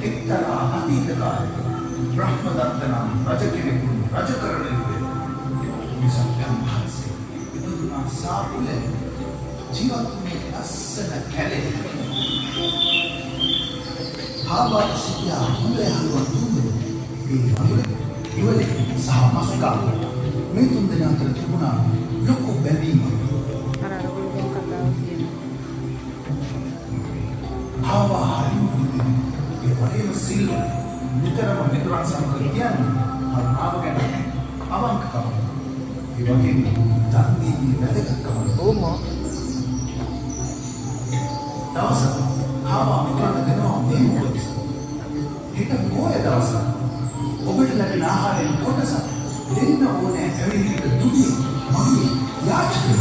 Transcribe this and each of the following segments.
එක්තරා අතීත කාලයක බ්‍රහ්මදත්ත නම් රජ කෙනෙකු රජ කරන යුගයේ මිසක්යන් වහන්සේ ඉපදුනා සාපුලේ ජීවත්වයේ අස්සන කැලේ ආවාද සිටියා හොඳ යහළුවන් තුන්දෙනෙකු ඒ වගේ ඉවලේ සහ මස්කා මේ තුන්දෙනා අතර තිබුණා ලොකු බැඳීමක්. Whatever seal, නිතරම මිතුරන් සමග කියන්නේ අරුණාව ගැන අවංකකම. ඒ වගේම දන් දීමේ වැදගත්කම. දවසක් ආවා මිතුරන්ට දෙනවා මේ මොකද? හිත මොයේ දවසක් ඔබට ලැබෙන ආහාරයෙන් කොටසක් දෙන්න ඕනේ ඇවිල්ලා දුන්නේ මගේ යාචකය.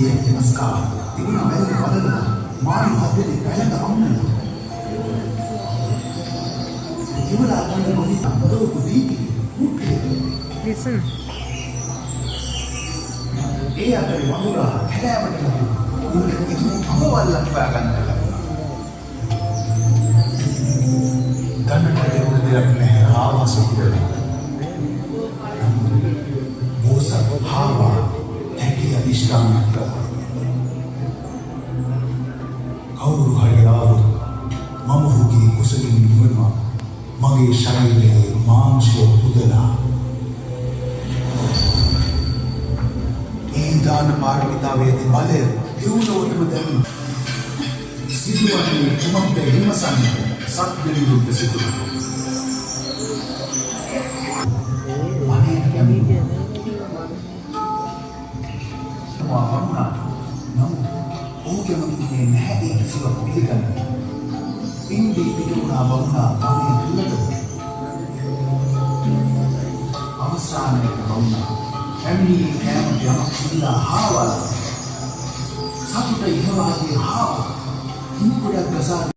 Dia maskar, tiba nak bayar pada mana hati dia bayar tak mana. Tiba nak bayar bagi tak betul budi, mungkin. Listen. Dia dari Wangura, kaya macam tu. Mungkin itu awal lagi akan ada. Dan ada yang tidak mehera masuk ke dalam. Bosa hawa. Islamiyat කවුරු හරි ආවොත් මම ඔහුගේ කුසලින් නිවනවා මගේ ශරීරයේ මාංශය පුදලා ඒ දාන පාරමිතාවේ ඇති බලය දියුණුවටම දැම්ම සිදුවන්නේ කුමක්ද විමසන්නේ සත්‍ය විරුද්ධ සිදුවීම Indi piduna bangunan kami tulang. Awasana bangunan. Kami kami yang kita hawal. Satu dari hawa di hawa. Ini kuda besar.